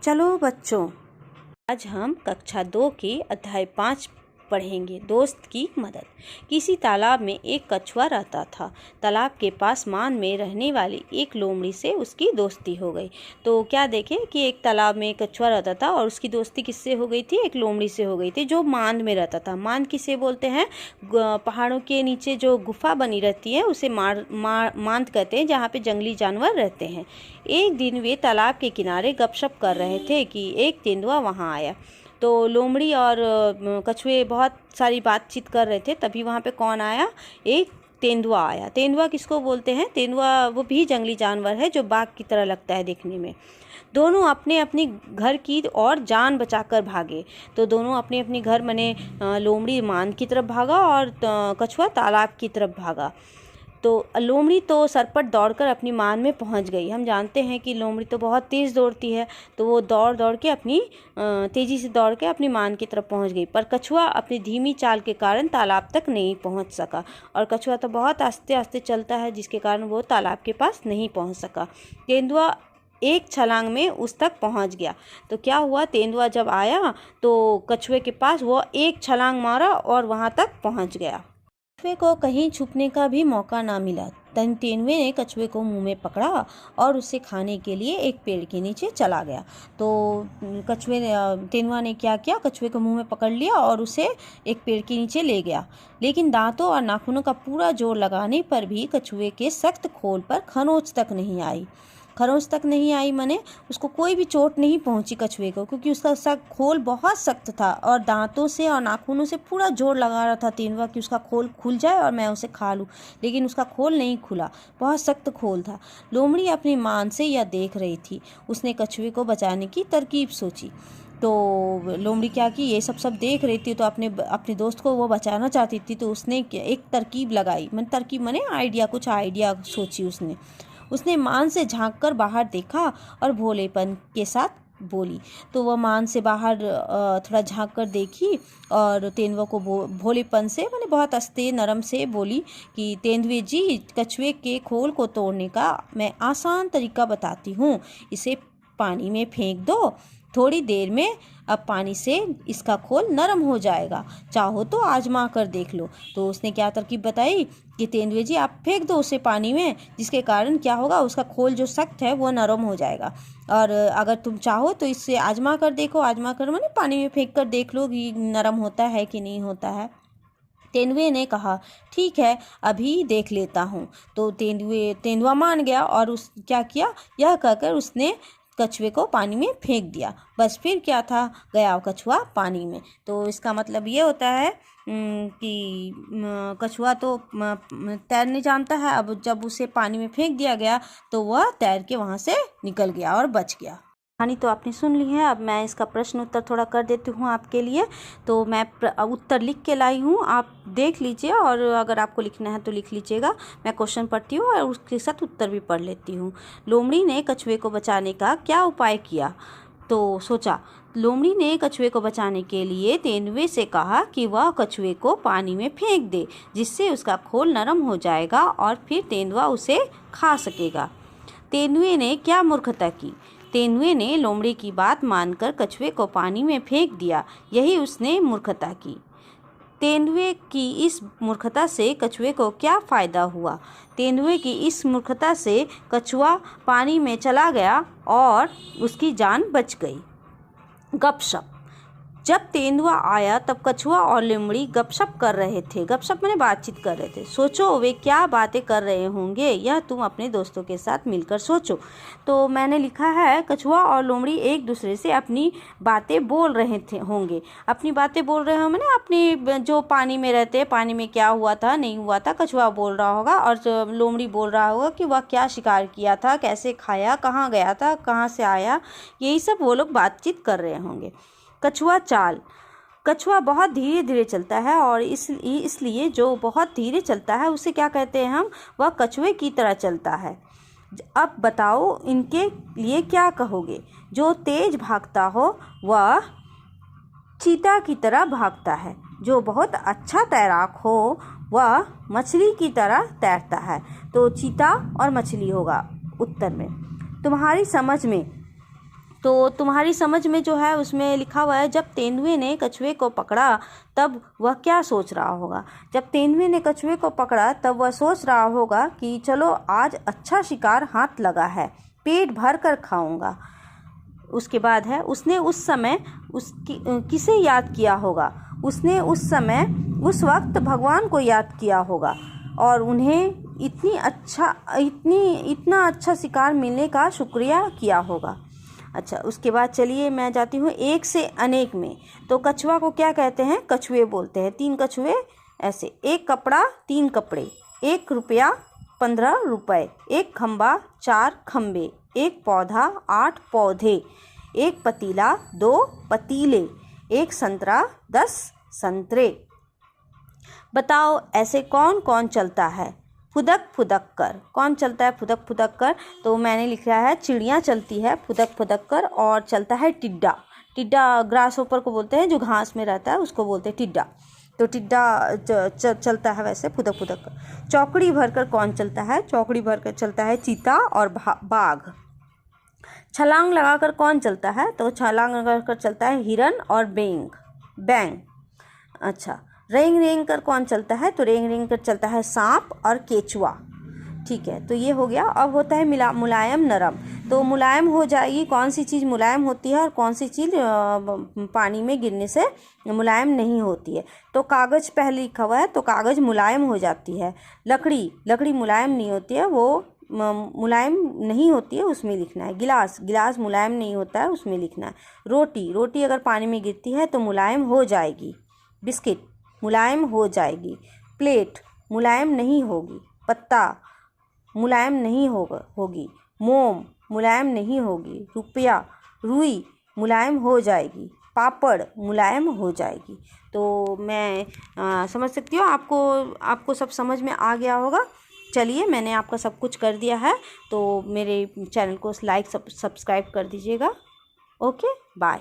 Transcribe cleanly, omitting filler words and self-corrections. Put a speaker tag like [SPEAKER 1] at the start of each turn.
[SPEAKER 1] चलो बच्चों, आज हम कक्षा 2 के अध्याय 5 पढ़ेंगे, दोस्त की मदद। किसी तालाब में एक कछुआ रहता था। तालाब के पास मान में रहने वाली एक लोमड़ी से उसकी दोस्ती हो गई। तो क्या देखें कि एक तालाब में एक कछुआ रहता था और उसकी दोस्ती किससे हो गई थी? एक लोमड़ी से हो गई थी, जो मांद में रहता था। मांद किसे बोलते हैं? पहाड़ों के नीचे जो गुफा बनी रहती है उसे मांद कहते हैं, जहाँ पे जंगली जानवर रहते हैं। एक दिन वे तालाब के किनारे गपशप कर रहे थे कि एक तेंदुआ वहाँ आया। तो लोमड़ी और कछुए बहुत सारी बातचीत कर रहे थे, तभी वहाँ पे कौन आया? एक तेंदुआ आया। तेंदुआ किसको बोलते हैं? तेंदुआ वो भी जंगली जानवर है जो बाघ की तरह लगता है देखने में। दोनों अपने अपनी घर की और जान बचाकर भागे। तो दोनों अपने अपनी घर मने लोमड़ी मान की तरफ भागा और कछुआ तालाब की तरफ भागा। तो लोमड़ी तो सरपट दौड़कर अपनी मान में पहुंच गई। हम जानते हैं कि लोमड़ी तो बहुत तेज़ दौड़ती है, तो वो दौड़ दौड़ के तेज़ी से दौड़ के अपनी मान की तरफ पहुंच गई। पर कछुआ अपनी धीमी चाल के कारण तालाब तक नहीं पहुंच सका, और कछुआ तो बहुत आस्ते आस्ते चलता है, जिसके कारण वो तालाब के पास नहीं पहुंच सका। तेंदुआ एक छलांग में उस तक पहुंच गया। तो क्या हुआ? तेंदुआ जब आया तो कछुए के पास वो एक छलांग मारा और वहां तक पहुंच गया। कछुए को कहीं छुपने का भी मौका ना मिला। तेंदुए ने कछुए को मुंह में पकड़ा और उसे खाने के लिए एक पेड़ के नीचे चला गया। तो तेंदुआ ने क्या किया? कछुए को मुंह में पकड़ लिया और उसे एक पेड़ के नीचे ले गया। लेकिन दांतों और नाखूनों का पूरा जोर लगाने पर भी कछुए के सख्त खोल पर खरोंच तक नहीं आई माने उसको कोई भी चोट नहीं पहुंची कछुए को, क्योंकि उसका खोल बहुत सख्त था और दांतों से और नाखूनों से पूरा जोर लगा रहा था तेंदुआ कि उसका खोल खुल जाए और मैं उसे खा लूं। लेकिन उसका खोल नहीं खुला, बहुत सख्त खोल था। लोमड़ी अपनी मान से यह देख रही थी। उसने कछुए को बचाने की तरकीब सोची। तो लोमड़ी क्या की, ये सब देख रही थी, तो अपने दोस्त को वो बचाना चाहती थी। तो उसने एक तरकीब लगाई, तरकीब माने आइडिया, कुछ आइडिया सोची उसने मान से झांककर बाहर देखा और भोलेपन के साथ बोली। तो वह मान से बाहर थोड़ा झांक कर देखी और तेंदुआ को भोलेपन से माने बहुत आस्ते नरम से बोली कि तेंदुए जी, कछुए के खोल को तोड़ने का मैं आसान तरीका बताती हूँ। इसे पानी में फेंक दो, थोड़ी देर में अब पानी से इसका खोल नरम हो जाएगा, चाहो तो आजमा कर देख लो। तो उसने क्या तरकीब बताई कि तेंदुए जी, आप फेंक दो उसे पानी में, जिसके कारण क्या होगा, उसका खोल जो सख्त है वो नरम हो जाएगा। और अगर तुम चाहो तो इससे आजमा कर देखो, आजमा कर माने पानी में फेंक कर देख लो कि नरम होता है कि नहीं होता है। तेंदुए ने कहा, ठीक है, अभी देख लेता हूँ। तो तेंदुआ मान गया और क्या किया, यह कहकर उसने कछुए को पानी में फेंक दिया। बस फिर क्या था, गया कछुआ पानी में। तो इसका मतलब ये होता है कि कछुआ तो तैरने जानता है। अब जब उसे पानी में फेंक दिया गया तो वह तैर के वहाँ से निकल गया और बच गया। कहानी तो आपने सुन ली है। अब मैं इसका प्रश्न उत्तर थोड़ा कर देती हूँ आपके लिए। तो मैं उत्तर लिख के लाई हूँ, आप देख लीजिए, और अगर आपको लिखना है तो लिख लीजिएगा। मैं क्वेश्चन पढ़ती हूँ और उसके साथ उत्तर भी पढ़ लेती हूँ। लोमड़ी ने कछुए को बचाने का क्या उपाय किया? तो सोचा, लोमड़ी ने कछुए को बचाने के लिए तेंदुए से कहा कि वह कछुए को पानी में फेंक दे, जिससे उसका खोल नरम हो जाएगा और फिर तेंदुआ उसे खा सकेगा। तेंदुए ने क्या मूर्खता की? तेंदुए ने लोमड़ी की बात मानकर कछुए को पानी में फेंक दिया, यही उसने मूर्खता की। तेंदुए की इस मूर्खता से कछुए को क्या फ़ायदा हुआ? तेंदुए की इस मूर्खता से कछुआ पानी में चला गया और उसकी जान बच गई। गपशप। जब तेंदुआ आया तब कछुआ और लोमड़ी गपशप कर रहे थे। गपशप माने बातचीत कर रहे थे। सोचो वे क्या बातें कर रहे होंगे, यह तुम अपने दोस्तों के साथ मिलकर सोचो। तो मैंने लिखा है, कछुआ और लोमड़ी एक दूसरे से अपनी बातें बोल रहे होंगे। अपनी बातें बोल रहे होंगे ना, अपने जो पानी में रहते हैं, पानी में क्या हुआ था नहीं हुआ था, कछुआ बोल रहा होगा और लोमड़ी बोल रहा होगा कि वह क्या शिकार किया था, कैसे खाया, कहाँ गया था, कहाँ से आया, यही सब वो लोग बातचीत कर रहे होंगे। कछुआ चाल। कछुआ बहुत धीरे धीरे चलता है और इसलिए जो बहुत धीरे चलता है उसे क्या कहते हैं हम? वह कछुए की तरह चलता है। अब बताओ इनके लिए क्या कहोगे? जो तेज भागता हो वह चीता की तरह भागता है। जो बहुत अच्छा तैराक हो वह मछली की तरह तैरता है। तो चीता और मछली होगा उत्तर में। तुम्हारी समझ में तो तुम्हारी समझ में जो है उसमें लिखा हुआ है, जब तेंदुए ने कछुए को पकड़ा तब वह क्या सोच रहा होगा। जब तेंदुए ने कछुए को पकड़ा तब वह सोच रहा होगा कि चलो आज अच्छा शिकार हाथ लगा है, पेट भर कर खाऊंगा। उसके बाद है, उसने उस समय किसे याद किया होगा। उसने उस समय उस वक्त भगवान को याद किया होगा और उन्हें इतना अच्छा शिकार मिलने का शुक्रिया किया होगा। अच्छा, उसके बाद चलिए मैं जाती हूँ एक से अनेक में। तो कछुआ को क्या कहते हैं, कछुए बोलते हैं। 3 कछुए ऐसे, 1 कपड़ा 3 कपड़े, 1 रुपया 15 रुपए, 1 खंबा 4 खंबे, 1 पौधा 8 पौधे, 1 पतीला 2 पतीले, 1 संतरा 10 संतरे। बताओ ऐसे कौन कौन चलता है फुदक फुदक कर। कौन चलता है फुदक फुदक कर? तो मैंने लिखा है चिड़िया चलती है फुदक फुदक कर, और चलता है टिड्डा। टिड्डा ग्रास ऊपर को बोलते हैं, जो घास में रहता है उसको बोलते हैं टिड्डा। तो टिड्डा चलता है वैसे फुदक फुदक कर। चौकड़ी भरकर कौन चलता है? चौकड़ी भरकर चलता है चीता और बाघ। छलांग लगाकर कौन चलता है? तो छलांग लगाकर चलता है हिरन और बैंग। अच्छा, रेंग रेंग कर कौन चलता है? तो रेंग रेंग कर चलता है सांप और केचुआ। ठीक है, तो ये हो गया। अब होता है मुलायम नरम। तो मुलायम हो जाएगी, कौन सी चीज़ मुलायम होती है और कौन सी चीज़ पानी में गिरने से मुलायम नहीं होती है। तो कागज़ पहले लिखा हुआ है, तो कागज़ मुलायम हो जाती है। लकड़ी मुलायम नहीं होती है, वो मुलायम नहीं होती है, उसमें लिखना है। गिलास मुलायम नहीं होता है, उसमें लिखना है। रोटी अगर पानी में गिरती है तो मुलायम हो जाएगी। बिस्किट मुलायम हो जाएगी। प्लेट मुलायम नहीं होगी। पत्ता मुलायम नहीं होगी। मोम मुलायम नहीं होगी। रुई मुलायम हो जाएगी। पापड़ मुलायम हो जाएगी। तो मैं समझ सकती हूँ, आपको सब समझ में आ गया होगा। चलिए, मैंने आपका सब कुछ कर दिया है, तो मेरे चैनल को लाइक सब्सक्राइब कर दीजिएगा। Okay, bye.